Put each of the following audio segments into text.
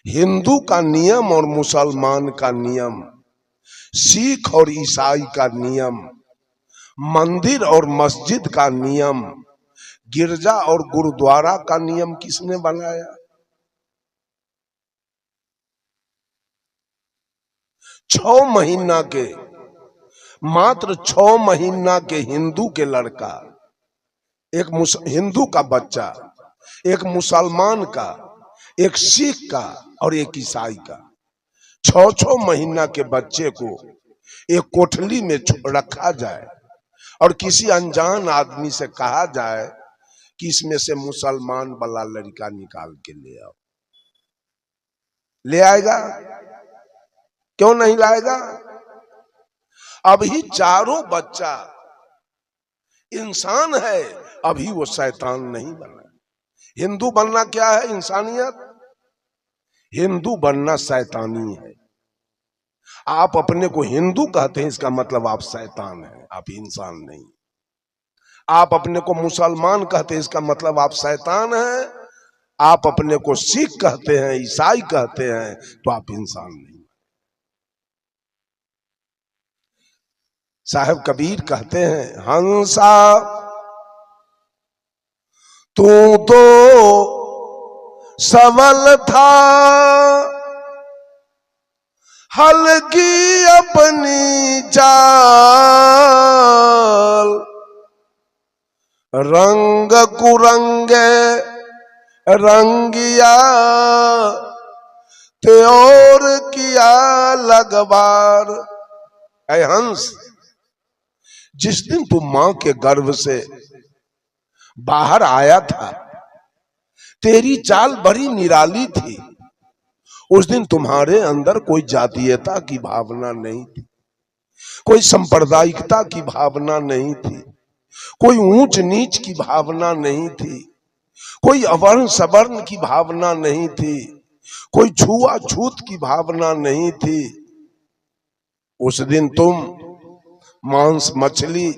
हिंदू का नियम और मुसलमान का नियम, सिख और ईसाई का नियम, मंदिर और मस्जिद का नियम, गिरजा और गुरुद्वारा का नियम किसने बनाया? मात्र 6 महीना के हिंदू के लड़का, एक हिंदू का बच्चा, एक मुसलमान का, एक सिख का और एक ईसाई का, 6 महीना के बच्चे को एक कोठली में रखा जाए और किसी अनजान आदमी से कहा जाए कि इसमें से मुसलमान वाला लड़का निकाल के ले आओ। ले आएगा? क्यों नहीं लाएगा? अभी चारों बच्चा इंसान है, अभी वो शैतान नहीं बना। हिंदू बनना क्या है? इंसानियत। हिंदू बनना शैतानी है। आप अपने को हिंदू कहते हैं, इसका मतलब आप शैतान हैं, आप इंसान नहीं। आप अपने को मुसलमान कहते हैं, इसका मतलब आप शैतान हैं। आप अपने को सिख कहते हैं, ईसाई कहते हैं, तो आप इंसान नहीं। साहब कबीर कहते हैं, हंसा तू तो सबल था, हल्की अपनी चाल, रंग कुरंगे रंगिया ते और किया लगबार। ऐ हंस, जिस दिन तू मां के गर्भ से बाहर आया था, तेरी चाल बड़ी निराली थी। उस दिन तुम्हारे अंदर कोई जातीयता की भावना नहीं थी, कोई सांप्रदायिकता की भावना नहीं थी, कोई ऊंच नीच की भावना नहीं थी, कोई अवर्ण सवर्ण की भावना नहीं थी, कोई छुआछूत की भावना नहीं थी। उस दिन तुम मांस मछली,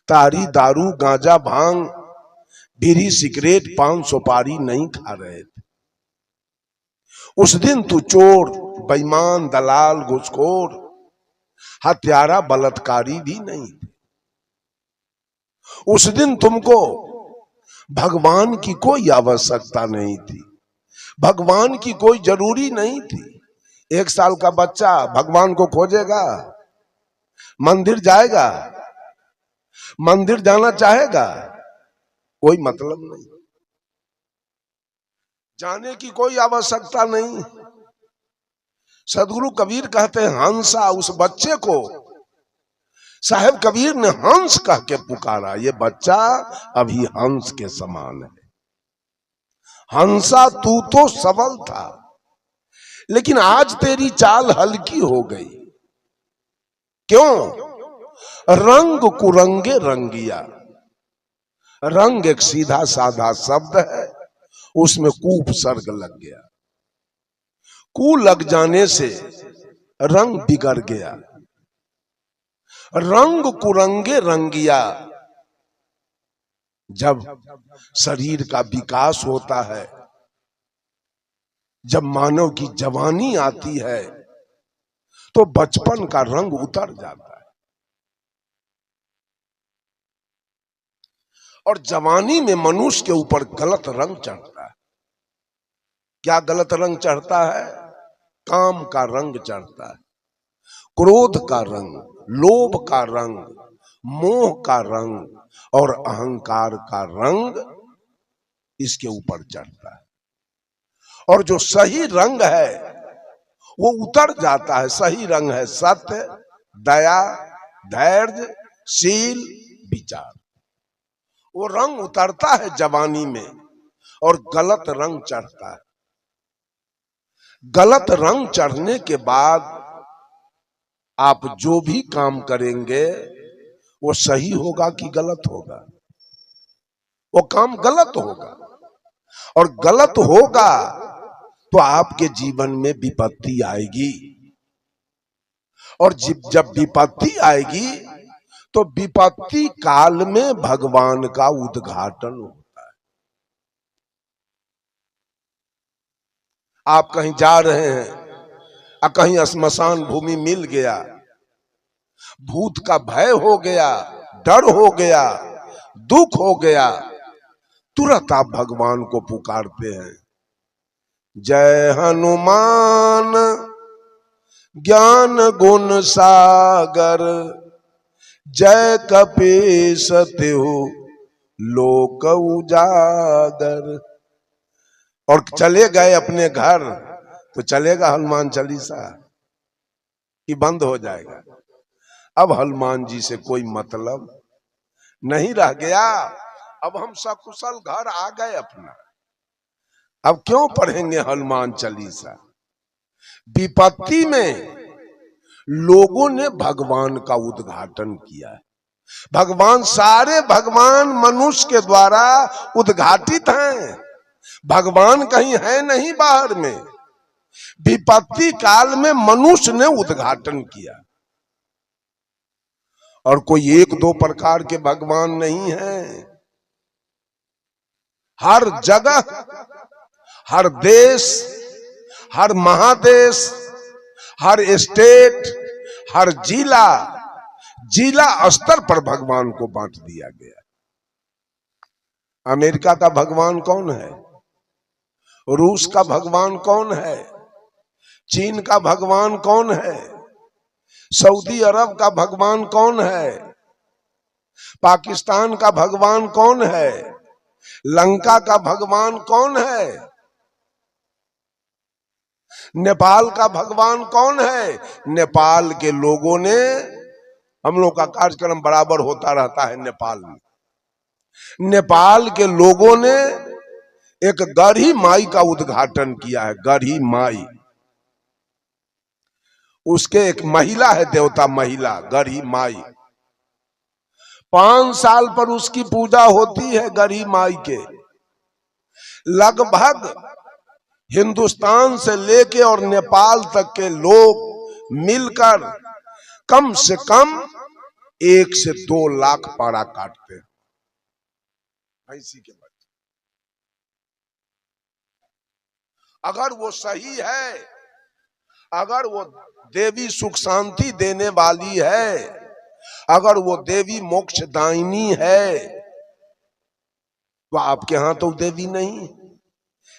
तारी, दारू, गांजा, भांग, बीड़ी, सिगरेट, पान, सुपारी नहीं खा रहे थे। उस दिन तू चोर, बेईमान, दलाल, घूसखोर, हत्यारा, बलात्कारी भी नहीं थे। उस दिन तुमको भगवान की कोई आवश्यकता नहीं थी, भगवान की कोई जरूरी नहीं थी। 1 साल का बच्चा भगवान को खोजेगा? मंदिर जाएगा? मंदिर जाना चाहेगा? कोई मतलब नहीं, जाने की कोई आवश्यकता नहीं। सदगुरु कबीर कहते हैं, हंसा, उस बच्चे को साहेब कबीर ने हंस कह के पुकारा। ये बच्चा अभी हंस के समान है। हंसा तू तो सबल था, लेकिन आज तेरी चाल हल्की हो गई। क्यों? रंग कुरंगे रंगिया। रंग एक सीधा साधा शब्द है, उसमें कू उपसर्ग लग गया। कू लग जाने से रंग बिगड़ गया। रंग कुरंगे रंगिया। जब शरीर का विकास होता है, जब मानव की जवानी आती है, तो बचपन का रंग उतर जाता है। और जवानी में मनुष्य के ऊपर गलत रंग चढ़ता है। क्या गलत रंग चढ़ता है? काम का रंग चढ़ता है, क्रोध का रंग, लोभ का रंग, मोह का रंग और अहंकार का रंग इसके ऊपर चढ़ता है। और जो सही रंग है वो उतर जाता है। सही रंग है सत्य, दया, धैर्य, शील, विचार। वो रंग उतरता है जवानी में और गलत रंग चढ़ता है। गलत रंग चढ़ने के बाद आप जो भी काम करेंगे वो सही होगा कि गलत होगा? वो काम गलत होगा। और गलत होगा तो आपके जीवन में विपत्ति आएगी। और जब विपत्ति आएगी तो विपत्ति काल में भगवान का उद्घाटन होता है। आप कहीं जा रहे हैं और कहीं श्मशान भूमि मिल गया, भूत का भय हो गया, डर हो गया, दुख हो गया, तुरंत आप भगवान को पुकारते हैं, जय हनुमान ज्ञान गुण सागर, जय कपीस तिहु लोक उजागर। और चले गए अपने घर, तो चलेगा हनुमान चालीसा कि बंद हो जाएगा? अब हनुमान जी से कोई मतलब नहीं रह गया। अब हम सकुशल घर आ गए अपना, अब क्यों पढ़ेंगे हनुमान चालीसा? विपत्ति में लोगों ने भगवान का उद्घाटन किया है। भगवान, सारे भगवान मनुष्य के द्वारा उद्घाटित हैं। भगवान कहीं है नहीं बाहर में, विपत्ति काल में मनुष्य ने उद्घाटन किया। और कोई एक दो प्रकार के भगवान नहीं है, हर जगह, हर देश, हर महादेश, हर स्टेट, हर जिला, जिला स्तर पर भगवान को बांट दिया गया। अमेरिका का भगवान कौन है? रूस का भगवान कौन है? चीन का भगवान कौन है? सऊदी अरब का भगवान कौन है? पाकिस्तान का भगवान कौन है? लंका का भगवान कौन है? नेपाल का भगवान कौन है? नेपाल के लोगों ने, हम लोग का कार्यक्रम बराबर होता रहता है नेपाल में, नेपाल के लोगों ने एक गढ़ी माई का उद्घाटन किया है। गढ़ी माई, उसके एक महिला है, देवता महिला गढ़ी माई। 5 साल पर उसकी पूजा होती है गढ़ी माई के। लगभग हिंदुस्तान से लेके और नेपाल तक के लोग मिलकर कम से कम 1 से 2 लाख पाड़ा काटते हैं भैंसी के बच्चे। अगर वो सही है, अगर वो देवी सुख शांति देने वाली है, अगर वो देवी मोक्षदायिनी है, तो आपके यहां तो देवी नहीं,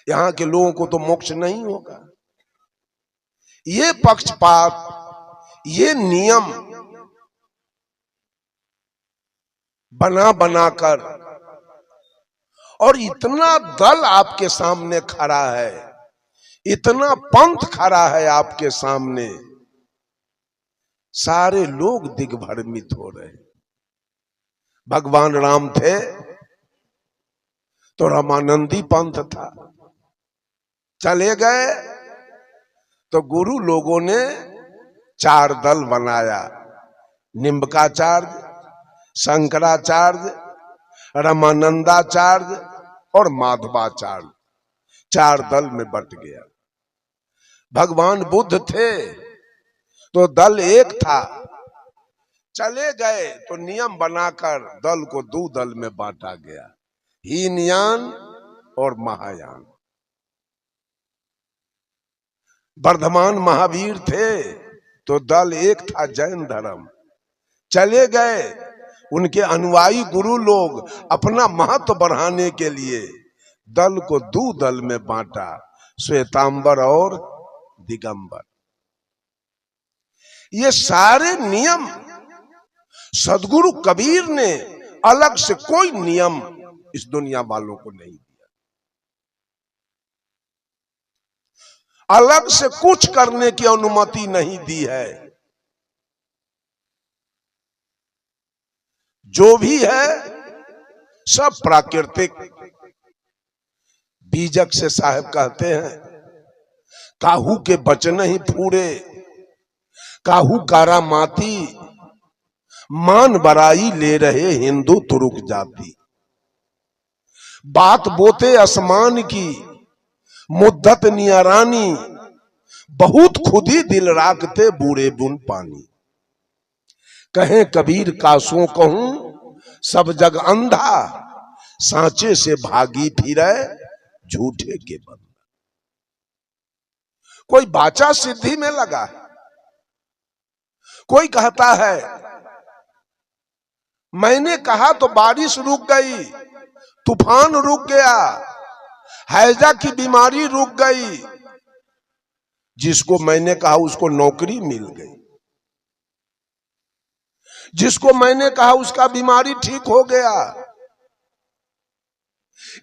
यहां के लोगों को तो मोक्ष नहीं होगा। ये पक्षपात, ये नियम बना बनाकर, और इतना दल आपके सामने खड़ा है, इतना पंथ खड़ा है आपके सामने, सारे लोग दिग्भ्रमित हो रहे। भगवान राम थे तो रामानंदी पंथ था, चले गए तो गुरु लोगों ने 4 दल बनाया, निम्बकाचार्य, शंकराचार्य, रामानंदाचार्य और माधवाचार्य। 4 दल में बट गया। भगवान बुद्ध थे तो दल एक था, चले गए तो नियम बनाकर दल को 2 दल में बांटा गया, हीनयान और महायान। वर्धमान महावीर थे तो दल एक था जैन धर्म, चले गए, उनके अनुयायी गुरु लोग अपना महत्व बढ़ाने के लिए दल को 2 दल में बांटा, श्वेतांबर और दिगंबर। ये सारे नियम सदगुरु कबीर ने अलग से कोई नियम इस दुनिया वालों को नहीं दिया, अलग से कुछ करने की अनुमति नहीं दी है। जो भी है सब प्राकृतिक। बीजक से साहब कहते हैं, काहू के बचन ही फूरे, काहू कारा माती, मान बराई ले रहे हिंदू तुरुक जाति। बात बोते आसमान की, मुद्दत नियरानी, बहुत खुदी दिल राखते बूढ़े बुन पानी। कहें कबीर कासों कहूं सब जग अंधा, सांचे से भागी फिरे झूठे के बंदा। कोई वाचा सिद्धि में लगा है, कोई कहता है मैंने कहा तो बारिश रुक गई, तूफान रुक गया, हैजा की बीमारी रुक गई, जिसको मैंने कहा उसको नौकरी मिल गई, जिसको मैंने कहा उसका बीमारी ठीक हो गया।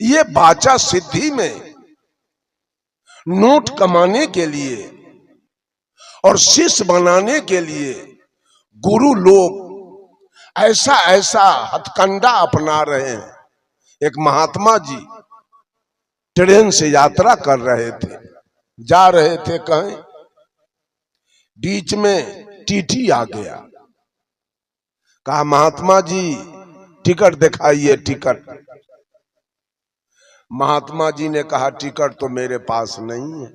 ये वाचा सिद्धि में नोट कमाने के लिए और शिष्य बनाने के लिए गुरु लोग ऐसा ऐसा हथकंडा अपना रहे हैं। एक महात्मा जी ट्रेन से यात्रा कर रहे थे, जा रहे थे कहीं, बीच में टीटी आ गया, कहा महात्मा जी टिकट दिखाइए, टिकट। महात्मा जी ने कहा टिकट तो मेरे पास नहीं है।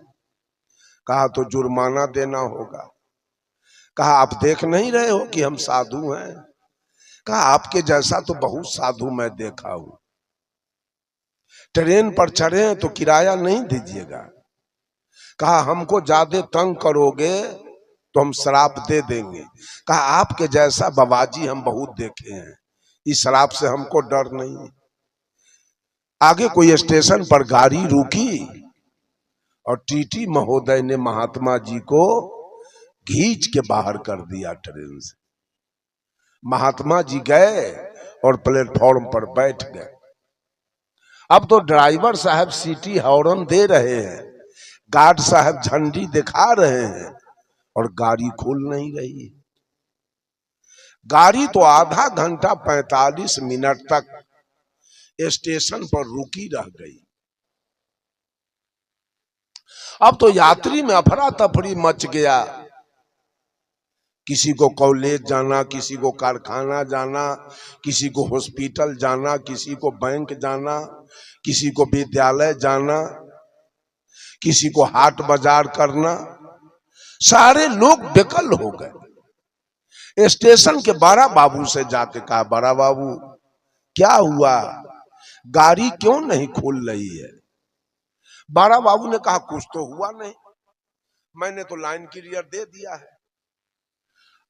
कहा तो जुर्माना देना होगा। कहा आप देख नहीं रहे हो कि हम साधु हैं? कहा आपके जैसा तो बहुत साधु मैं देखा हूं। ट्रेन पर चढ़े हैं तो किराया नहीं दीजिएगा। कहा हमको ज्यादा तंग करोगे तो हम शराब दे देंगे। कहा आपके जैसा बाबाजी हम बहुत देखे हैं, इस शराब से हमको डर नहीं। आगे कोई स्टेशन पर गाड़ी रुकी और टीटी महोदय ने महात्मा जी को खींच के बाहर कर दिया ट्रेन से। महात्मा जी गए और प्लेटफॉर्म पर बैठ गए। अब तो ड्राइवर साहब सीटी हॉर्न दे रहे हैं, गार्ड साहब झंडी दिखा रहे हैं और गाड़ी खुल नहीं रही। गाड़ी तो आधा घंटा 45 मिनट तक स्टेशन पर रुकी रह गई। अब तो यात्री में अफरा तफरी मच गया। किसी को कॉलेज जाना, किसी को कारखाना जाना, किसी को हॉस्पिटल जाना, किसी को बैंक जाना, किसी को विद्यालय जाना, किसी को हाट बाजार करना। सारे लोग बेकल हो गए। स्टेशन के बड़ा बाबू से जाके कहा बड़ा बाबू क्या हुआ, गाड़ी क्यों नहीं खुल रही है? बड़ा बाबू ने कहा कुछ तो हुआ नहीं, मैंने तो लाइन क्लियर दे दिया है।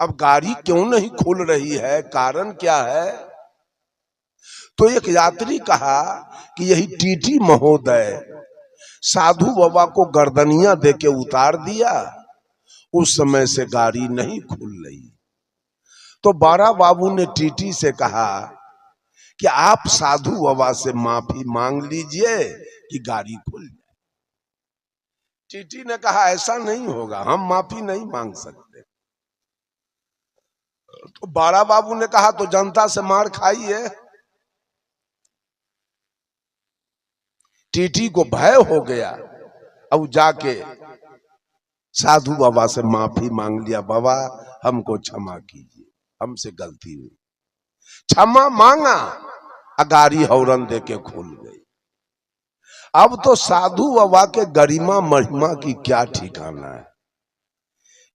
अब गाड़ी क्यों नहीं खुल रही है, कारण क्या है? तो एक यात्री कहा कि यही टीटी महोदय साधु बाबा को गर्दनिया देके उतार दिया, उस समय से गाड़ी नहीं खुल रही। तो बारा बाबू ने टीटी से कहा कि आप साधु बाबा से माफी मांग लीजिए कि गाड़ी खुल जाए। टीटी ने कहा ऐसा नहीं होगा, हम माफी नहीं मांग सकते। तो बारा बाबू ने कहा तो जनता से मार खाइए। टीटी को भय हो गया, अब जाके साधु बाबा से माफी मांग लिया, बाबा हमको क्षमा कीजिए, हमसे गलती हुई। क्षमा मांगा, गाड़ी हॉर्न देके खुल गई। अब तो साधु बाबा के गरिमा महिमा की क्या ठिकाना है।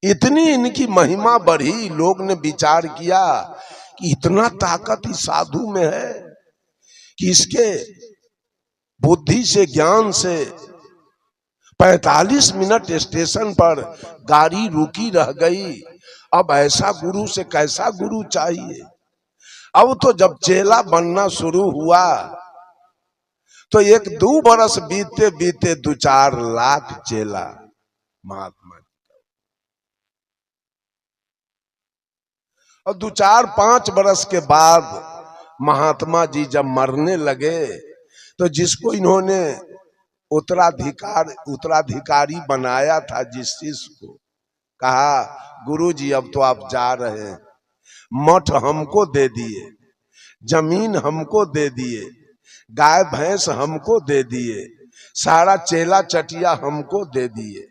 इतनी इनकी महिमा बढ़ी, लोग ने विचार किया कि इतना ताकत इस साधु में है कि इसके बुद्धि से, ज्ञान से 45 मिनट स्टेशन पर गाड़ी रुकी रह गई। अब ऐसा गुरु से कैसा गुरु चाहिए। अब तो जब चेला बनना शुरू हुआ तो 1-2 बरस बीते बीते 2-4 लाख चेला महात्मा जी, और 2-4-5 बरस के बाद महात्मा जी जब मरने लगे तो जिसको इन्होंने उत्तराधिकारी बनाया था, जिस शिष्य को, कहा गुरु जी अब तो आप जा रहे हैं, मठ हमको दे दिए, जमीन हमको दे दिए, गाय भैंस हमको दे दिए, सारा चेला चटिया हमको दे दिए,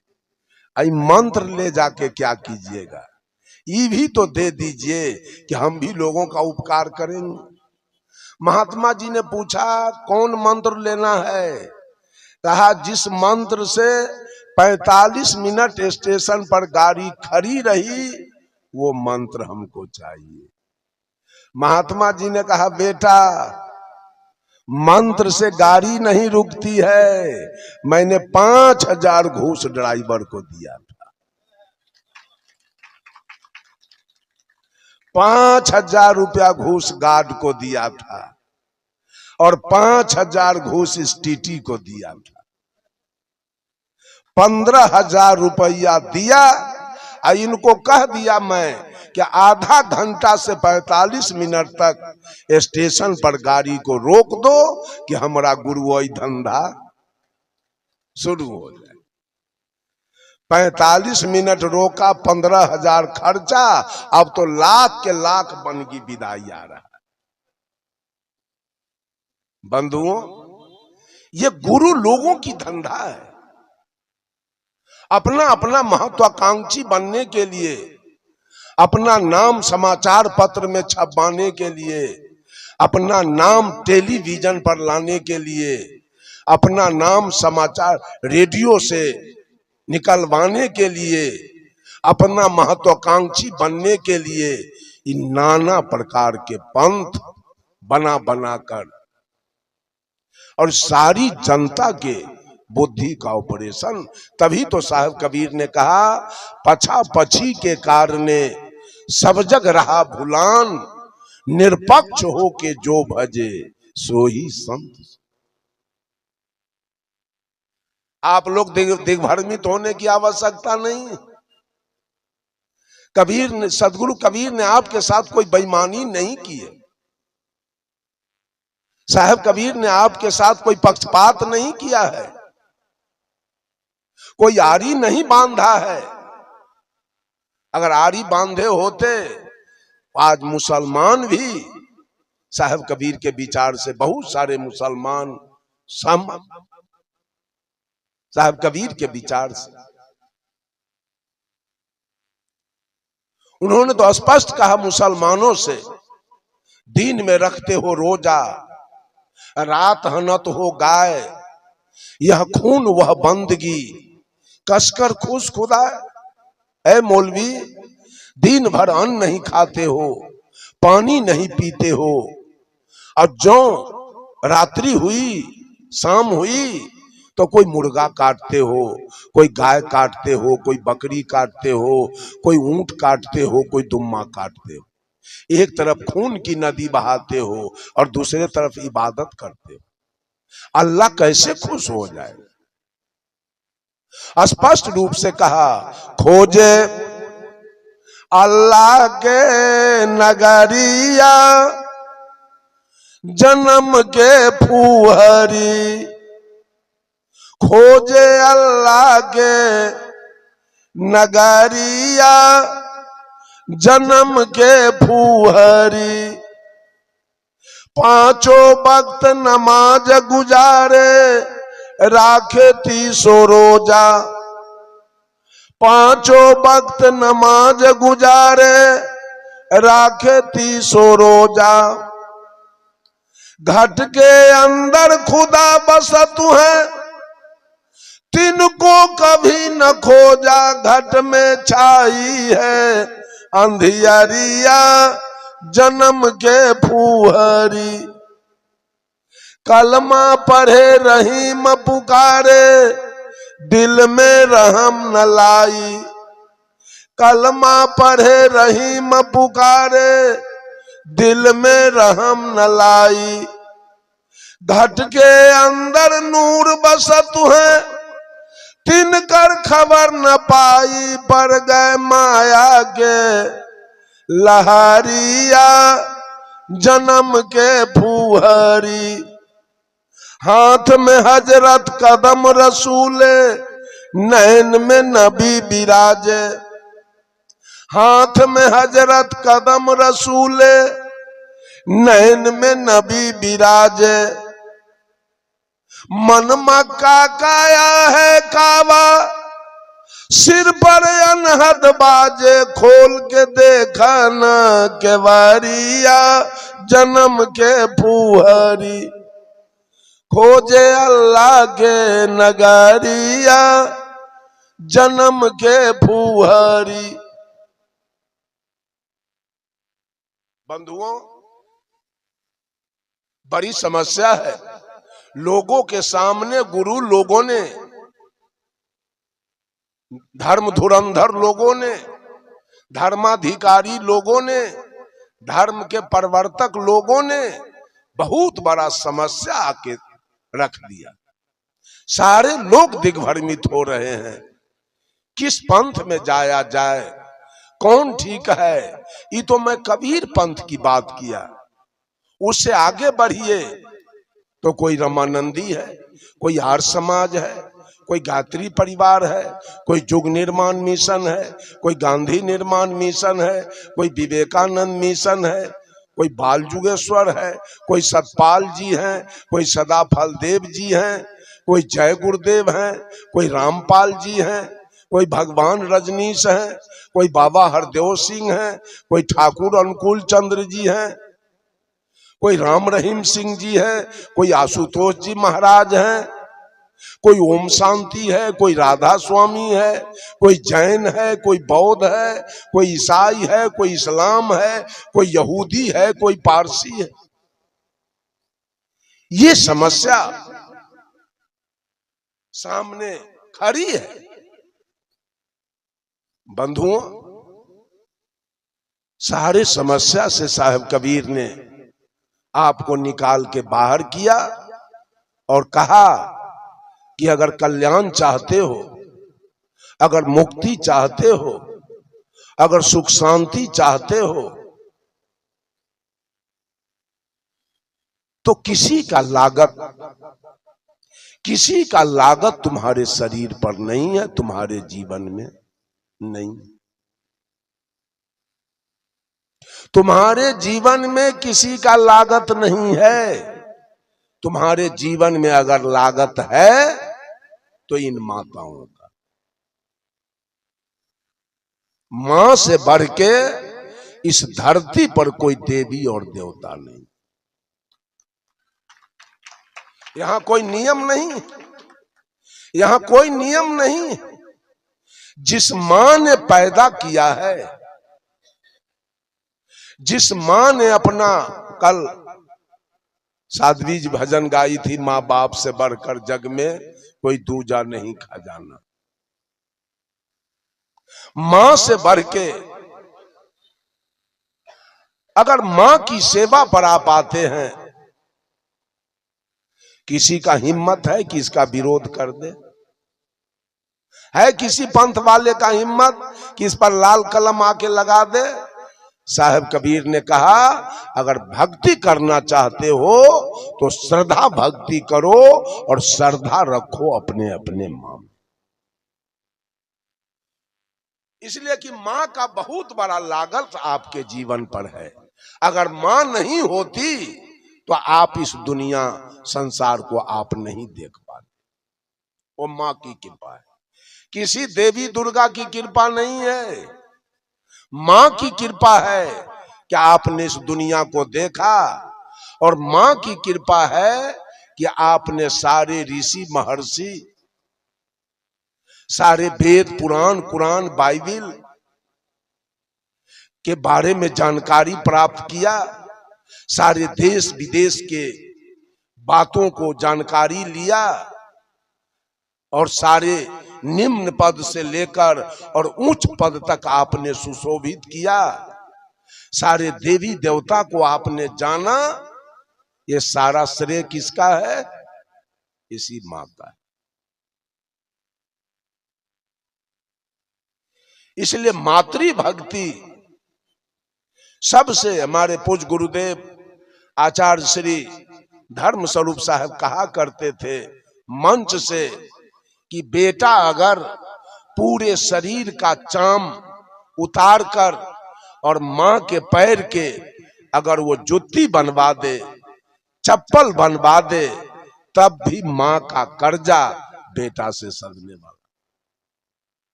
आई मंत्र ले जाके क्या कीजिएगा? ये भी तो दे दीजिए कि हम भी लोगों का उपकार करेंगे। महात्मा जी ने पूछा कौन मंत्र लेना है? कहा जिस मंत्र से 45 मिनट स्टेशन पर गाड़ी खड़ी रही वो मंत्र हमको चाहिए। महात्मा जी ने कहा बेटा मंत्र से गाड़ी नहीं रुकती है। मैंने 5,000 घूस ड्राइवर को दिया था, 5,000 रुपया घूस गार्ड को दिया था और 5,000 घूस इस टीटी को दिया था। 15,000 रुपया दिया और इनको कह दिया मैं कि आधा घंटा से 45 मिनट तक स्टेशन पर गाड़ी को रोक दो कि हमारा गुरुओं धंधा शुरू हो जाए। 45 मिनट रोका, 15,000 खर्चा, अब तो लाख के लाख बन की विदाई आ रहा है। बंधुओं, ये गुरु लोगों की धंधा है। अपना अपना महत्वाकांक्षी बनने के लिए, अपना नाम समाचार पत्र में छपवाने के लिए, अपना नाम टेलीविजन पर लाने के लिए, अपना नाम समाचार रेडियो से निकलवाने के लिए, अपना महत्वाकांक्षी बनने के लिए इन नाना प्रकार के पंथ बना बनाकर और सारी जनता के बुद्धि का ऑपरेशन। तभी तो साहब कबीर ने कहा, पछा पछी के कारणे सब जग रहा भुलान, निरपक्ष हो के जो भजे सो ही संत। आप लोग दिग्भ्रमित होने की आवश्यकता नहीं। कबीर ने, सदगुरु कबीर ने आपके साथ कोई बेईमानी नहीं की है। साहब कबीर ने आपके साथ कोई पक्षपात नहीं किया है, कोई आरी नहीं बांधा है। अगर आरी बांधे होते आज मुसलमान भी साहब कबीर के विचार से, बहुत सारे मुसलमान साहब कबीर के विचार से। उन्होंने तो स्पष्ट कहा मुसलमानों से, दिन में रखते हो रोजा, रात हनत हो गाय, यह खून वह बंदगी, कसकर खुश खुदा। ऐ मौलवी, दिन भर अन्न नहीं खाते हो, पानी नहीं पीते हो, और जो रात्रि हुई, शाम हुई तो कोई मुर्गा काटते हो, कोई गाय काटते हो, कोई बकरी काटते हो, कोई ऊंट काटते हो, कोई दुम्मा काटते हो। एक तरफ खून की नदी बहाते हो और दूसरे तरफ इबादत करते हो। अल्लाह कैसे खुश हो जाए? स्पष्ट रूप से कहा, खोजे अल्लाह के नगरिया जन्म के फूहरी, खोजे अल्लाह के नगरिया जन्म के फूहरी, पांचों वक्त नमाज गुजारे राखे 30 रोजा, पांचों वक्त नमाज गुजारे राखे 30 रोजा, घट के अंदर खुदा बसत है तिनको कभी न खोजा, घट में छाई है अंधियारिया जन्म के फूहरी, कलमा पढ़े रहीम पुकारे दिल में रहम न लाई, कलमा पढ़े रहीम पुकारे दिल में रहम न लाई, घट के अंदर नूर बसत है तिनकर खबर न पाई, पर गए माया के लहरिया जन्म के फूहरी, हाथ में हजरत कदम रसूले नैन में नबी बिराजे, हाथ में हजरत कदम रसूले नैन में नबी बिराजे, मन मक्का काया है काबा सिर पर अनहद बाजे, खोल के देखा न केवरिया जन्म के फूहरी, खोजे अल्लाह के नगरिया जन्म के फूहरी। बंधुओं, बड़ी समस्या है। लोगों के सामने गुरु लोगों ने, धर्म धुरंधर लोगों ने, धर्माधिकारी लोगों ने, धर्म के प्रवर्तक लोगों ने बहुत बड़ा समस्या आके रख दिया। सारे लोग दिग्भ्रमित हो रहे हैं, किस पंथ में जाया जाए, कौन ठीक है। ये तो मैं कबीर पंथ की बात किया। उससे आगे बढ़िए तो कोई रमानंदी है, कोई आर्य समाज है, कोई गायत्री परिवार है, कोई युग निर्माण मिशन है, कोई गांधी निर्माण मिशन है, कोई विवेकानंद मिशन है, कोई बाल युगेश्वर है, कोई सतपाल जी हैं, कोई सदाफल देव जी हैं, कोई जय गुरुदेव हैं, कोई रामपाल जी हैं, कोई भगवान रजनीश हैं, कोई बाबा हरदेव सिंह हैं, कोई ठाकुर अनुकूल चंद्र जी हैं, कोई राम रहीम सिंह जी हैं, कोई आशुतोष जी महाराज हैं, कोई ओम शांति है, कोई राधा स्वामी है, कोई जैन है, कोई बौद्ध है, कोई ईसाई है, कोई इस्लाम है, कोई यहूदी है, कोई पारसी है। ये समस्या सामने खड़ी है। बंधुओं, सारे समस्या से साहब कबीर ने आपको निकाल के बाहर किया और कहा कि अगर कल्याण चाहते हो, अगर मुक्ति चाहते हो, अगर सुख शांति चाहते हो, तो किसी का लागत तुम्हारे शरीर पर नहीं है, तुम्हारे जीवन में नहीं। तुम्हारे जीवन में किसी का लागत नहीं है। तुम्हारे जीवन में अगर लागत है तो इन माताओं का। मां से बढ़ के इस धरती पर कोई देवी और देवता नहीं। यहां कोई नियम नहीं, यहां कोई नियम नहीं। जिस मां ने पैदा किया है, जिस मां ने अपना, कल साध्वी जी भजन गाई थी, मां बाप से बढ़कर जग में कोई दूजा नहीं खजाना। मां से बढ़ के अगर मां की सेवा पर आप आते हैं, किसी का हिम्मत है कि इसका विरोध कर दे? है किसी पंथ वाले का हिम्मत कि इस पर लाल कलम आके लगा दे? साहब कबीर ने कहा, अगर भक्ति करना चाहते हो तो श्रद्धा भक्ति करो और श्रद्धा रखो अपने अपने मां में। इसलिए कि मां का बहुत बड़ा लागत आपके जीवन पर है। अगर मां नहीं होती तो आप इस दुनिया संसार को आप नहीं देख पाते। वो मां की कृपा है, किसी देवी दुर्गा की कृपा नहीं है, मां की कृपा है कि आपने इस दुनिया को देखा। और मां की कृपा है कि आपने सारे ऋषि महर्षि, सारे वेद पुराण कुरान बाइबिल के बारे में जानकारी प्राप्त किया, सारे देश विदेश के बातों को जानकारी लिया, और सारे निम्न पद से लेकर और उच्च पद तक आपने सुशोभित किया। सारे देवी देवता को आपने जाना। ये सारा श्रेय किसका है? इसी मां का है। इसलिए मातृ भक्ति सबसे, हमारे पूज्य गुरुदेव आचार्य श्री धर्म स्वरूप साहब कहा करते थे मंच से कि बेटा अगर पूरे शरीर का चाम उतार कर और मां के पैर के अगर वो जुत्ती बनवा दे, चप्पल बनवा दे, तब भी मां का कर्जा बेटा से सधने वाला।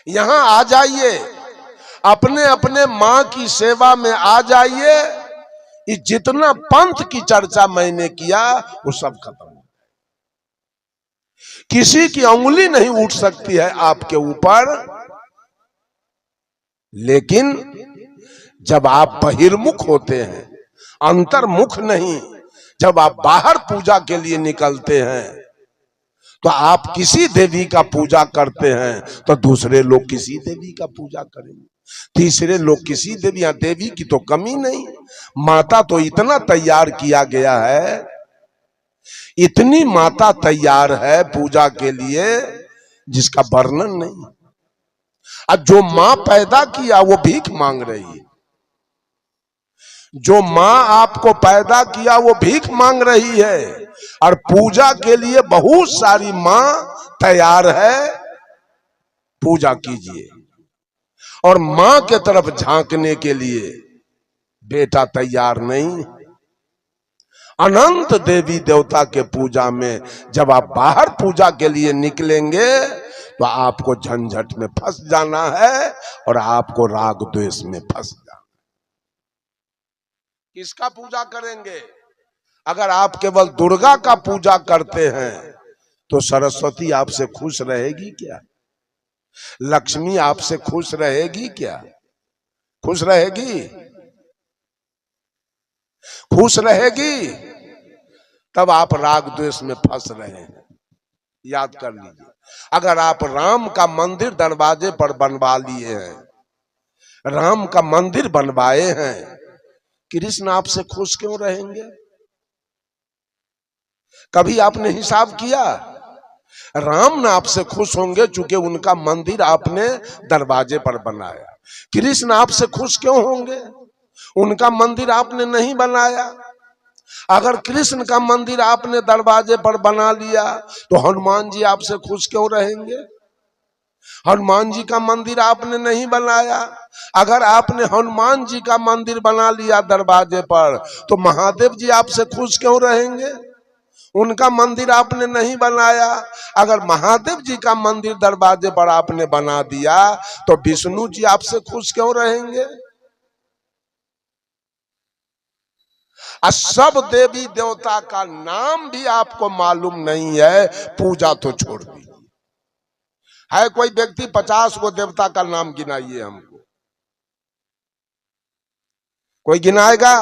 यहां आ जाइए, अपने अपने मां की सेवा में आ जाइए। ये जितना पंथ की चर्चा मैंने किया वो सब खत्म। किसी की उंगली नहीं उठ सकती है आपके ऊपर, लेकिन जब आप बहिर्मुख होते हैं, अंतर्मुख नहीं। जब आप बाहर पूजा के लिए निकलते हैं तो आप किसी देवी का पूजा करते हैं तो दूसरे लोग किसी देवी का पूजा करेंगे, तीसरे लोग किसी देवी। या देवी की तो कमी नहीं, माता तो इतना तैयार किया गया है, इतनी माता तैयार है पूजा के लिए जिसका वर्णन नहीं। अब जो मां पैदा किया वो भीख मांग रही है, जो मां आपको पैदा किया वो भीख मांग रही है, और पूजा के लिए बहुत सारी मां तैयार है, पूजा कीजिए। और मां के तरफ झांकने के लिए बेटा तैयार नहीं। अनंत देवी देवता के पूजा में जब आप बाहर पूजा के लिए निकलेंगे तो आपको झंझट में फंस जाना है और आपको राग द्वेष में फंस जाना। किसका पूजा करेंगे? अगर आप केवल दुर्गा का पूजा करते हैं तो सरस्वती आपसे खुश रहेगी क्या? लक्ष्मी आपसे खुश रहेगी क्या? खुश रहेगी? खुश रहेगी? तब आप राग द्वेष में फंस रहे हैं। याद कर लीजिए, अगर आप राम का मंदिर दरवाजे पर बनवा लिए हैं, राम का मंदिर बनवाए हैं, कृष्ण आपसे खुश क्यों रहेंगे? कभी आपने हिसाब किया? राम ना आपसे खुश होंगे चूंकि उनका मंदिर आपने दरवाजे पर बनाया। कृष्ण आपसे खुश क्यों होंगे? उनका मंदिर आपने नहीं बनाया। अगर कृष्ण का मंदिर आपने दरवाजे पर बना लिया तो हनुमान जी आपसे खुश क्यों रहेंगे? हनुमान जी का मंदिर आपने नहीं बनाया। अगर आपने हनुमान जी का मंदिर बना लिया दरवाजे पर तो महादेव जी आपसे खुश क्यों रहेंगे? उनका मंदिर आपने नहीं बनाया। अगर महादेव जी का मंदिर दरवाजे पर आपने बना दिया तो विष्णु जी आपसे खुश क्यों रहेंगे? सब देवी देवता का नाम भी आपको मालूम नहीं है, पूजा तो छोड़ दीजिए। है कोई व्यक्ति 50 को देवता का नाम गिनाइए हमको, कोई गिनाएगा?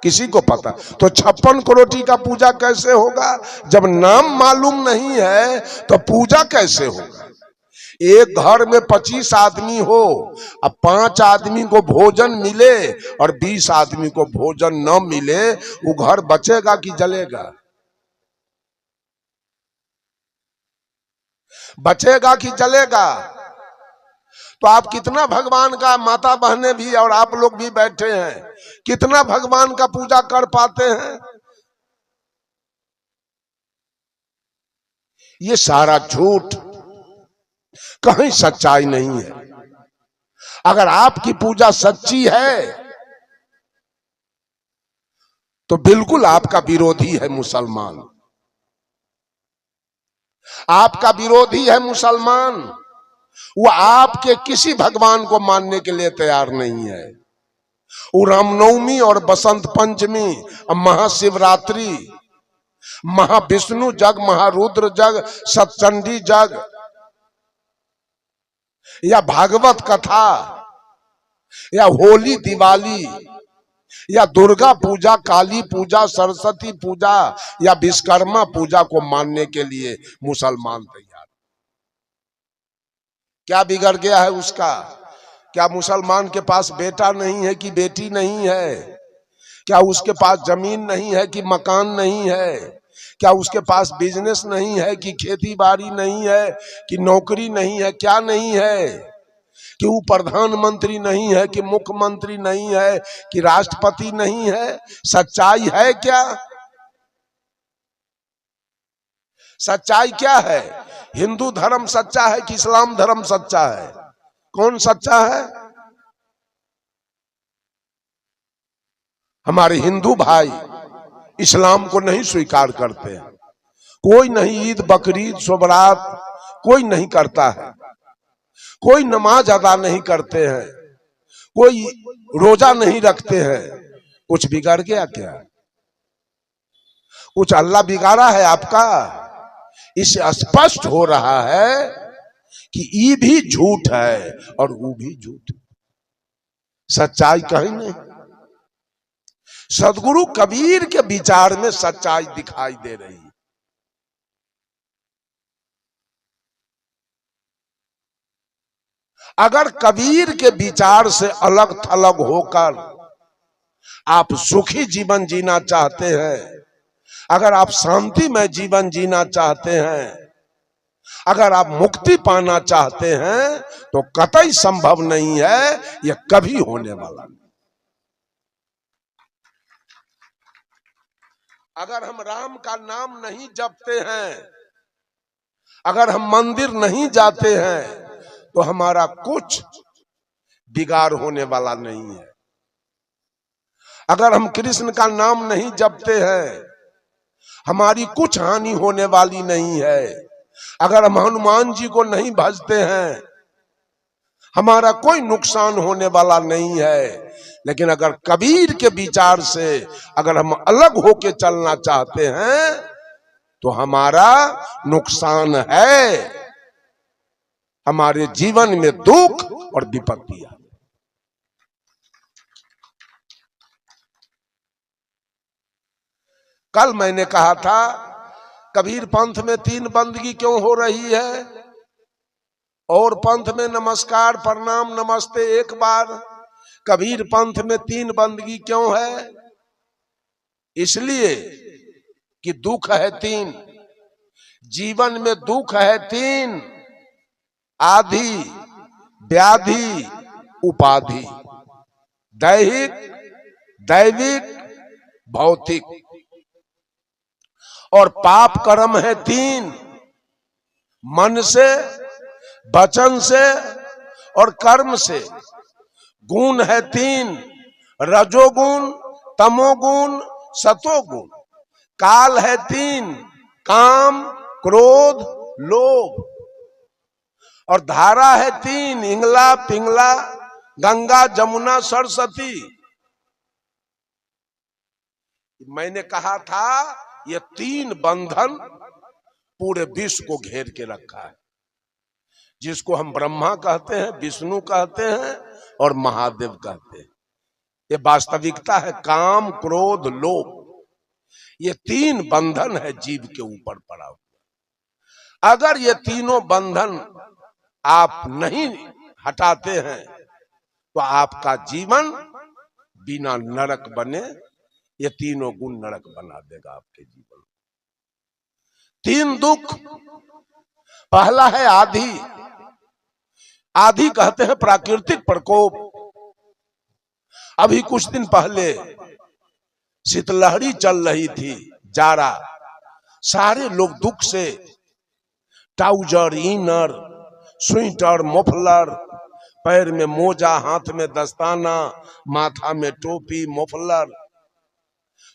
किसी को पता? तो 56 करोटी का पूजा कैसे होगा? जब नाम मालूम नहीं है तो पूजा कैसे होगा? एक घर में 25 आदमी हो, अब 5 आदमी को भोजन मिले और 20 आदमी को भोजन न मिले, वो घर बचेगा कि जलेगा? बचेगा कि जलेगा? तो आप कितना भगवान का, माता बहनें भी और आप लोग भी बैठे हैं, कितना भगवान का पूजा कर पाते हैं? ये सारा झूठ, कहीं सच्चाई नहीं है। अगर आपकी पूजा सच्ची है तो बिल्कुल आपका विरोधी है मुसलमान। आपका विरोधी है मुसलमान, वो आपके किसी भगवान को मानने के लिए तैयार नहीं है। वो रामनवमी और बसंत पंचमी, महाशिवरात्रि, महाविष्णु जग, महारुद्र जग, सतचंडी जग, या भागवत कथा, या होली दिवाली, या दुर्गा पूजा, काली पूजा, सरस्वती पूजा या विश्वकर्मा पूजा को मानने के लिए मुसलमान तैयार। क्या बिगड़ गया है उसका? क्या मुसलमान के पास बेटा नहीं है कि बेटी नहीं है? क्या उसके पास जमीन नहीं है कि मकान नहीं है? क्या उसके पास बिजनेस नहीं है कि खेती बाड़ी नहीं है कि नौकरी नहीं है? क्या नहीं है? कि वो प्रधानमंत्री नहीं है कि मुख्यमंत्री नहीं है कि राष्ट्रपति नहीं है? सच्चाई है क्या? सच्चाई क्या है? हिंदू धर्म सच्चा है कि इस्लाम धर्म सच्चा है? कौन सच्चा है? हमारे हिंदू भाई इस्लाम को नहीं स्वीकार करते हैं। कोई नहीं ईद बकरीद शोबरात कोई नहीं करता है, कोई नमाज अदा नहीं करते हैं, कोई रोजा नहीं रखते हैं। कुछ बिगड़ गया क्या? कुछ अल्लाह बिगाड़ा है आपका? इससे स्पष्ट हो रहा है कि ये भी झूठ है और वो भी झूठ है, सच्चाई कहीं नहीं। सदगुरु कबीर के विचार में सच्चाई दिखाई दे रही है। अगर कबीर के विचार से अलग थलग होकर आप सुखी जीवन जीना चाहते हैं, अगर आप शांतिमय जीवन जीना चाहते हैं, अगर आप मुक्ति पाना चाहते हैं, तो कतई संभव नहीं है, यह कभी होने वाला नहीं। अगर हम राम का नाम नहीं जपते हैं, अगर हम मंदिर नहीं जाते हैं, तो हमारा कुछ बिगाड़ होने वाला नहीं है। अगर हम कृष्ण का नाम नहीं जपते हैं, हमारी कुछ हानि होने वाली नहीं है। अगर हम हनुमान जी को नहीं भजते हैं, हमारा कोई नुकसान होने वाला नहीं है। लेकिन अगर कबीर के विचार से अगर हम अलग होके चलना चाहते हैं, तो हमारा नुकसान है, हमारे जीवन में दुख और विपत्तियां। कल मैंने कहा था कबीर पंथ में 3 बंदगी क्यों हो रही है, और पंथ में नमस्कार प्रणाम नमस्ते एक बार, कबीर पंथ में 3 बंदगी क्यों है? इसलिए कि दुख है 3, जीवन में दुख है 3, आधि, व्याधि, उपाधि, दैहिक, दैविक, भौतिक। और पाप कर्म है 3, मन से, वचन से और कर्म से। गुण है 3, रजोगुण, तमोगुण, सतोगुण। काल है 3, काम, क्रोध, लोभ। और धारा है 3, इंगला, पिंगला, गंगा, जमुना, सरस्वती। मैंने कहा था ये 3 बंधन पूरे विश्व को घेर के रखा है, जिसको हम ब्रह्मा कहते हैं, विष्णु कहते हैं और महादेव कहते हैं। ये वास्तविकता है। काम, क्रोध, लोभ, ये 3 बंधन है जीव के ऊपर पड़ा हुआ। अगर ये तीनों बंधन आप नहीं हटाते हैं, तो आपका जीवन बिना नरक बने, ये तीनों गुण नरक बना देगा आपके जीवन। 3 दुख। पहला है आधि। आधि कहते हैं प्राकृतिक प्रकोप। अभी कुछ दिन पहले शीतलहरी चल रही थी, जाड़ा। सारे लोग दुख से ट्राउजर, इनर, स्वेटर, मफलर, पैर में मोजा, हाथ में दस्ताना, माथा में टोपी, मफलर,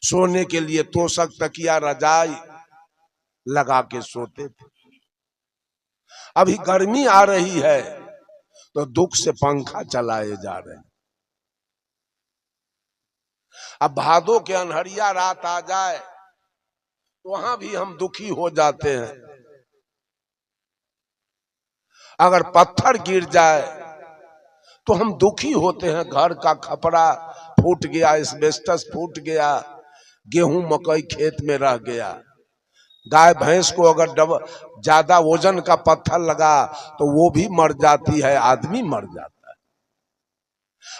सोने के लिए तोशक, तकिया, रजाई लगा के सोते थे। अभी गर्मी आ रही है तो दुख से पंखा चलाए जा रहे हैं। अब भादों के अनहरिया रात आ जाए तो वहां भी हम दुखी हो जाते हैं। अगर पत्थर गिर जाए तो हम दुखी होते हैं। घर का खपड़ा फूट गया, एस्बेस्टस फूट गया, गेहूं मकई खेत में रह गया। गाय भैंस को अगर ज्यादा वजन का पत्थर लगा तो वो भी मर जाती है, आदमी मर जाता है।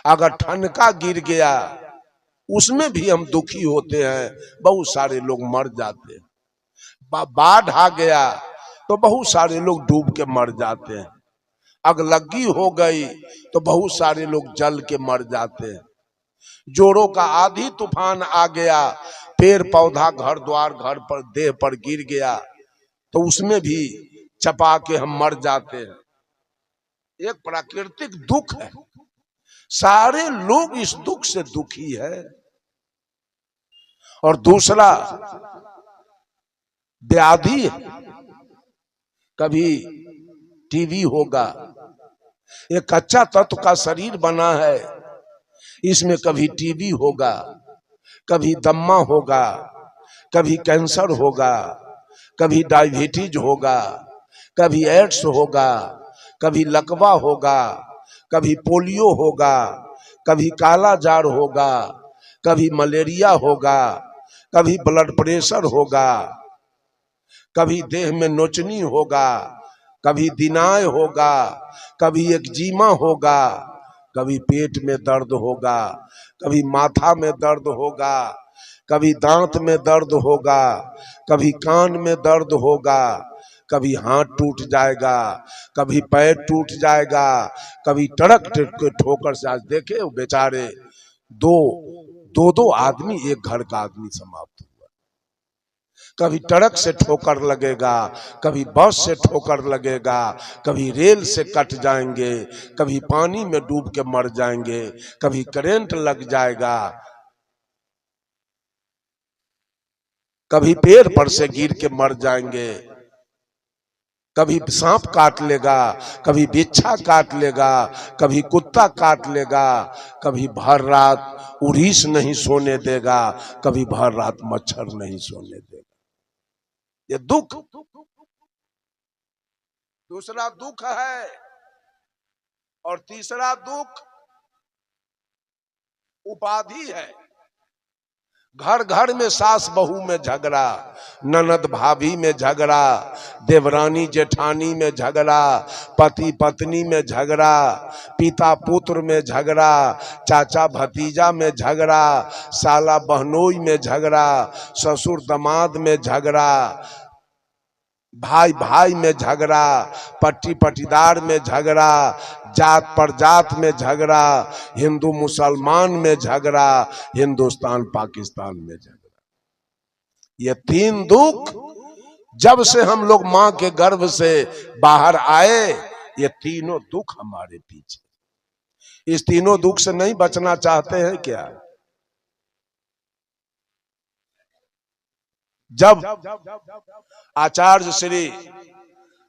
अगर ठनका गिर गया उसमें भी हम दुखी होते हैं, बहुत सारे लोग मर जाते हैं। बाढ़ आ गया तो बहुत सारे लोग डूब के मर जाते हैं। अगलगी हो गई तो बहुत सारे लोग जल के मर जाते हैं। जोरों का आधी तूफान आ गया, पेड़ पौधा घर द्वार घर पर देह पर गिर गया तो उसमें भी चपा के हम मर जाते हैं। एक प्राकृतिक दुख है, सारे लोग इस दुख से दुखी है। और दूसरा व्याधि है। कभी टीबी होगा, ये कच्चा तत्व का शरीर बना है, इसमें कभी टीबी होगा, कभी दम्मा होगा, कभी कैंसर होगा, कभी डायबिटीज होगा, कभी एड्स होगा, कभी लकवा होगा, कभी पोलियो होगा, कभी काला जार होगा, कभी मलेरिया होगा, कभी ब्लड प्रेशर होगा, कभी देह में नोचनी होगा, कभी दिनाय होगा, कभी एक्जिमा होगा, कभी पेट में दर्द होगा, कभी माथा में दर्द होगा, कभी दांत में दर्द होगा, कभी कान में दर्द होगा, कभी हाथ टूट जाएगा, कभी पैर टूट जाएगा, कभी टड़क के ठोकर से, आज देखे वो बेचारे दो आदमी एक घर का आदमी समाप्त हुआ। कभी ट्रक से ठोकर लगेगा, कभी बस से ठोकर लगेगा, कभी रेल से कट जाएंगे, कभी पानी में डूब के मर जाएंगे, कभी करंट लग जाएगा, कभी पेड़ पर से गिर के मर जाएंगे, कभी सांप काट लेगा, कभी बिच्छा काट लेगा, कभी कुत्ता काट लेगा, कभी भर रात उड़ीस नहीं सोने देगा, कभी भर रात मच्छर नहीं सोने देगा। ये दुख। दूसरा दुख है, और तीसरा दुख उपाधि है। घर घर में सास बहू में झगड़ा, ननद भाभी में झगड़ा, देवरानी जेठानी में झगड़ा, पति पत्नी में झगड़ा, पिता पुत्र में झगड़ा, चाचा भतीजा में झगड़ा, साला बहनोई में झगड़ा, ससुर दामाद में झगड़ा, भाई भाई में झगड़ा, पट्टी पट्टीदार में झगड़ा, जात पर जात में झगड़ा, हिंदू मुसलमान में झगड़ा, हिंदुस्तान पाकिस्तान में झगड़ा। ये तीन दुख जब से हम लोग मां के गर्भ से बाहर आए, ये तीनों दुख हमारे पीछे। इस तीनों दुख से नहीं बचना चाहते हैं क्या? जब आचार्य श्री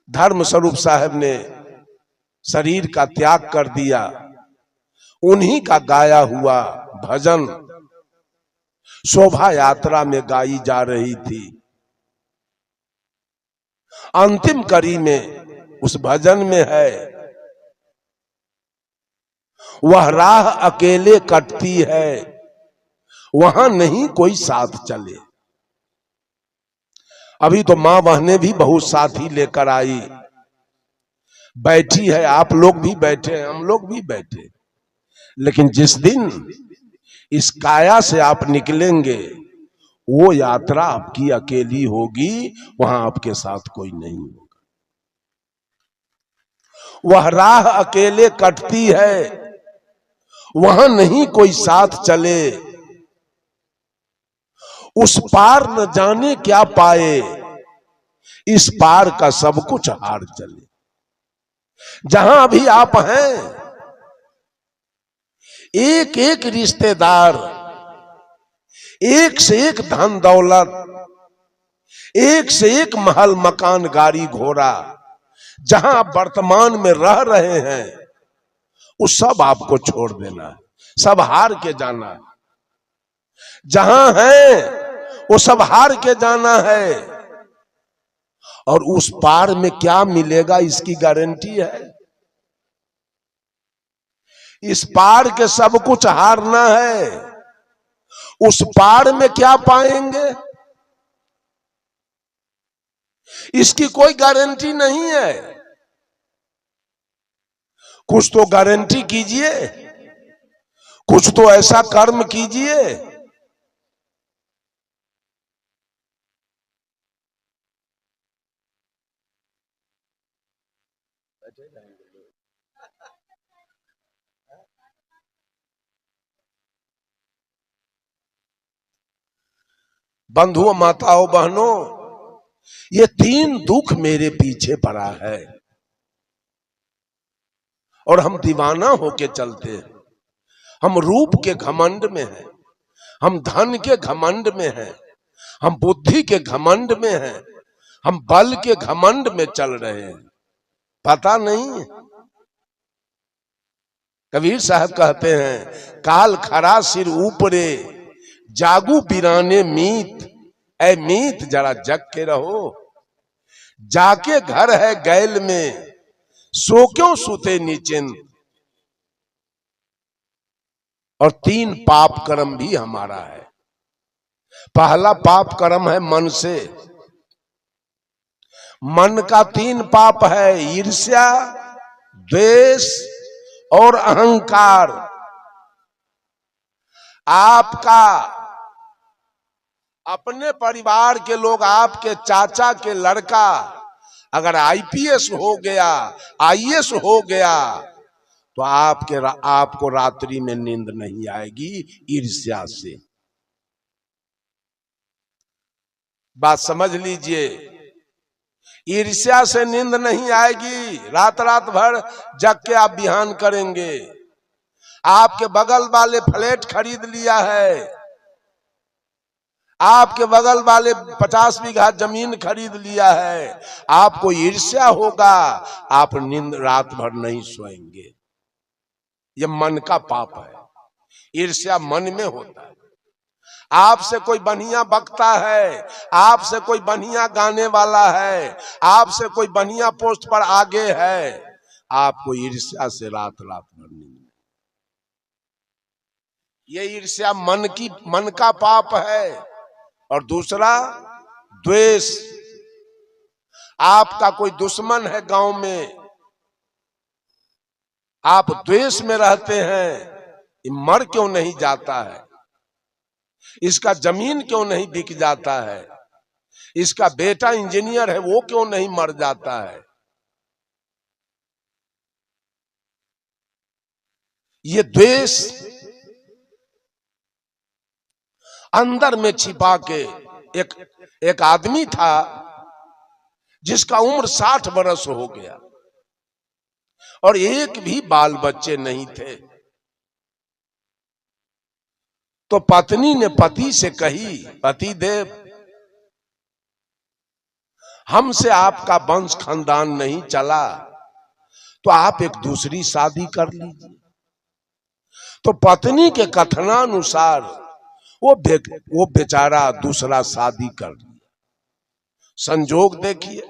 धर्म स्वरूप साहब ने शरीर का त्याग कर दिया, उन्हीं का गाया हुआ भजन शोभा यात्रा में गाई जा रही थी। अंतिम कड़ी में उस भजन में है, वह राह अकेले कटती है, वहां नहीं कोई साथ चले। अभी तो मां बहनें भी बहुत साथी लेकर आई, बैठी है, आप लोग भी बैठे, हम लोग भी बैठे, लेकिन जिस दिन इस काया से आप निकलेंगे, वो यात्रा आपकी अकेली होगी, वहां आपके साथ कोई नहीं होगा। वह राह अकेले कटती है, वहां नहीं कोई साथ चले, उस पार न जाने क्या पाए, इस पार का सब कुछ हार चले। जहां अभी आप हैं, एक एक रिश्तेदार, एक से एक धन दौलत, एक से एक महल मकान गाड़ी घोड़ा, जहां आप वर्तमान में रह रहे हैं, वो सब आपको छोड़ देना है, सब हार के जाना है। जहां है वो सब हार के जाना है, और उस पार में क्या मिलेगा इसकी गारंटी है? इस पार के सब कुछ हारना है, उस पार में क्या पाएंगे इसकी कोई गारंटी नहीं है। कुछ तो गारंटी कीजिए, कुछ तो ऐसा कर्म कीजिए। बंधुओं, माताओं, बहनों, ये तीन दुख मेरे पीछे पड़ा है, और हम दीवाना होके चलते हैं। हम रूप के घमंड में हैं, हम धन के घमंड में हैं, हम बुद्धि के घमंड में हैं, हम बल के घमंड में चल रहे हैं, पता नहीं। कबीर साहब कहते हैं, काल खरा सिर ऊपरे, जागू बिराने मीत, ऐ मीत जरा जग के रहो, जाके घर है गैल में, सो क्यों सुते निचिंत। और 3 पाप कर्म भी हमारा है। पहला पाप कर्म है मन से। मन का 3 पाप है, ईर्ष्या, द्वेष और अहंकार। आपका अपने परिवार के लोग, आपके चाचा के लड़का अगर आईपीएस हो गया, आईएएस हो गया, तो आपको रात्रि में नींद नहीं आएगी, ईर्ष्या से। बात समझ लीजिए, ईर्ष्या से नींद नहीं आएगी, रात रात भर जग के आप बिहान करेंगे। आपके बगल वाले फ्लैट खरीद लिया है, आपके बगल वाले 50 बीघा जमीन खरीद लिया है, आपको ईर्ष्या होगा, आप नींद रात भर नहीं सोएंगे। यह मन का पाप है, ईर्ष्या मन में होता है। आपसे कोई बढ़िया बकता है, आपसे कोई बढ़िया गाने वाला है, आपसे कोई बढ़िया पोस्ट पर आगे है, आपको ईर्ष्या से रात रात भर नींद। ये ईर्ष्या मन का पाप है। और दूसरा द्वेष। आपका कोई दुश्मन है गांव में, आप द्वेष में रहते हैं, ये मर क्यों नहीं जाता है, इसका जमीन क्यों नहीं बिक जाता है, इसका बेटा इंजीनियर है वो क्यों नहीं मर जाता है। ये द्वेष अंदर में छिपा के एक आदमी था जिसका उम्र 60 वर्ष हो गया और एक भी बाल बच्चे नहीं थे। तो पत्नी ने पति से कही, पति देव, हमसे आपका वंश खानदान नहीं चला, तो आप एक दूसरी शादी कर लीजिए। तो पत्नी के कथनानुसार वो बेचारा दूसरा शादी कर लिया। संजोग देखिए,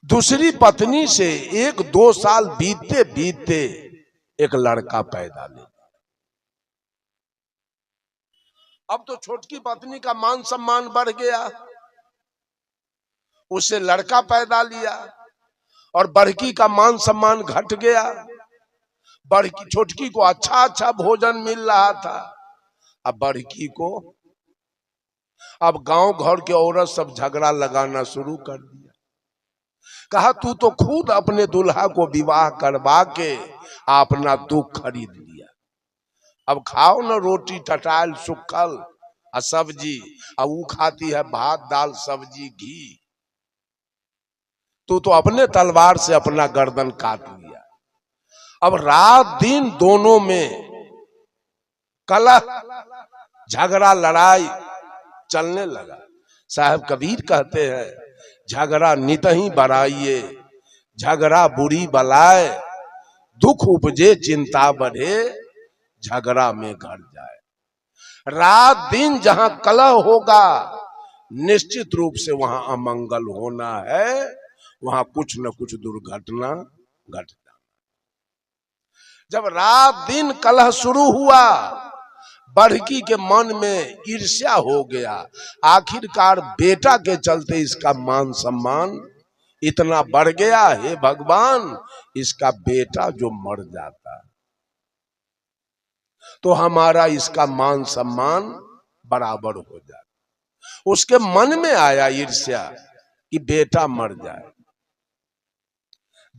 दूसरी पत्नी से 1-2 साल बीतते बीतते एक लड़का पैदा ले। अब तो छोटकी पत्नी का मान सम्मान बढ़ गया, उससे लड़का पैदा लिया, और बड़की का मान सम्मान घट गया। बड़की छोटकी को अच्छा अच्छा भोजन मिल रहा था, अब बड़की को, अब गांव घर के औरत सब झगड़ा लगाना शुरू कर दिया। कहा तू तो खुद अपने दूल्हा को विवाह करवा के अपना दुख खरीद लिया, अब खाओ ना रोटी टटाल सुखल और सब्जी, अब वो खाती है भात दाल सब्जी घी। तू तो अपने तलवार से अपना गर्दन काट लिया। अब रात दिन दोनों में कलह झगड़ा लड़ाई चलने लगा। साहब कबीर कहते हैं, झगड़ा नित ही बराइए, झगड़ा बुरी बलाए, दुख उपजे चिंता बढ़े, झगड़ा में घर जाए। रात दिन जहां कलह होगा निश्चित रूप से वहां अमंगल होना है, वहां कुछ न कुछ दुर्घटना घट जाए। जब रात दिन कलह शुरू हुआ, बड़की के मन में ईर्ष्या हो गया। आखिरकार बेटा के चलते इसका मान सम्मान इतना बढ़ गया, हे भगवान, इसका बेटा जो मर जाता तो हमारा इसका मान सम्मान बराबर हो जाता। उसके मन में आया ईर्ष्या कि बेटा मर जाए।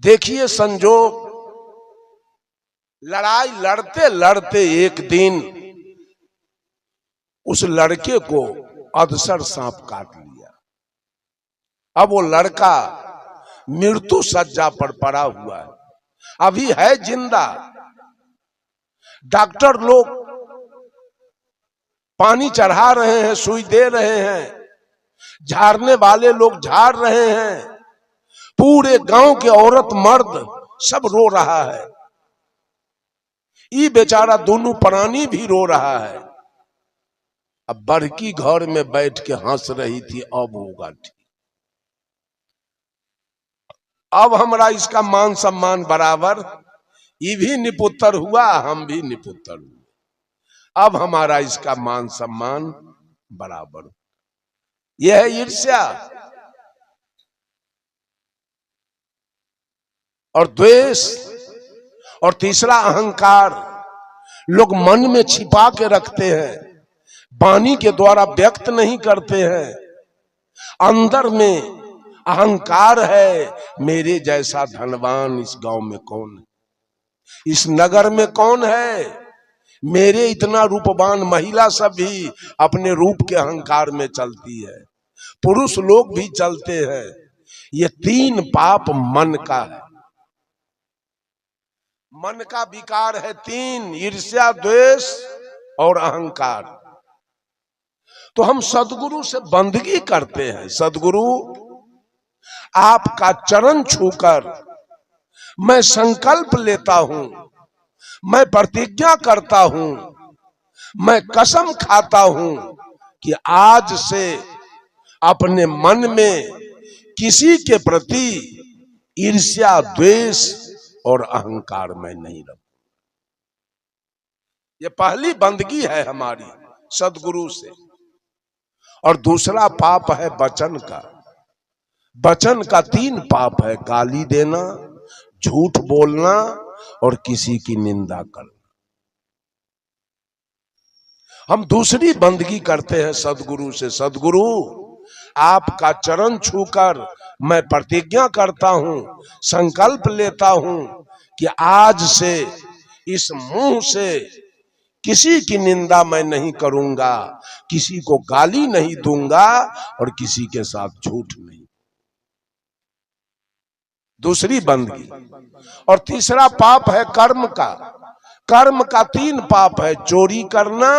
देखिए संजोग, लड़ाई लड़ते लड़ते एक दिन उस लड़के को अधसर सांप काट लिया। अब वो लड़का मृत्यु सज्जा पर पड़ा हुआ है, अभी है जिंदा। डॉक्टर लोग पानी चढ़ा रहे हैं, सुई दे रहे हैं, झाड़ने वाले लोग झाड़ रहे हैं, पूरे गांव के औरत मर्द सब रो रहा है, ये बेचारा दोनों प्राणी भी रो रहा है। अब बड़की घर में बैठ के हंस रही थी, अब होगा ठीक, अब हमारा इसका मान सम्मान बराबर, ये भी निपुत्र हुआ, हम भी निपुत्र हुए। अब हमारा इसका मान सम्मान बराबर। यह है ईर्ष्या और द्वेष। और तीसरा अहंकार, लोग मन में छिपा के रखते हैं, वाणी के द्वारा व्यक्त नहीं करते हैं। अंदर में अहंकार है, मेरे जैसा धनवान इस गांव में कौन है, इस नगर में कौन है, मेरे इतना रूपवान। महिला सब भी अपने रूप के अहंकार में चलती है, पुरुष लोग भी चलते हैं। ये तीन पाप मन का है, मन का विकार है तीन, ईर्ष्या, द्वेष और अहंकार। तो हम सदगुरु से बंदगी करते हैं। सदगुरु, आपका चरण छूकर मैं संकल्प लेता हूं, मैं प्रतिज्ञा करता हूं, मैं कसम खाता हूं कि आज से अपने मन में किसी के प्रति ईर्ष्या, द्वेष और अहंकार में नहीं रखूं। ये पहली बंदगी है हमारी सदगुरु से। और दूसरा पाप है वचन का। वचन का तीन पाप है, गाली देना, झूठ बोलना और किसी की निंदा करना। हम दूसरी बंदगी करते हैं सदगुरु से। सदगुरु, आपका चरण छूकर मैं प्रतिज्ञा करता हूं, संकल्प लेता हूं कि आज से इस मुंह से किसी की निंदा मैं नहीं करूंगा, किसी को गाली नहीं दूंगा और किसी के साथ झूठ नहीं। दूसरी बंदगी। और तीसरा पाप है कर्म का। कर्म का तीन पाप है, चोरी करना,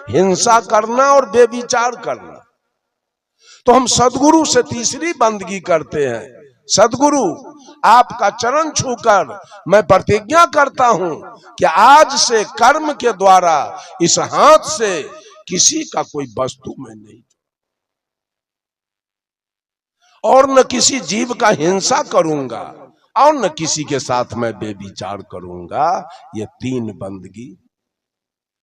हिंसा करना और बेविचार करना। तो हम सदगुरु से तीसरी बंदगी करते हैं। सदगुरु, आपका चरण छूकर मैं प्रतिज्ञा करता हूं कि आज से कर्म के द्वारा इस हाथ से किसी का कोई वस्तु मैं नहीं, और न किसी जीव का हिंसा करूंगा और न किसी के साथ मैं बेविचार करूंगा। ये तीन बंदगी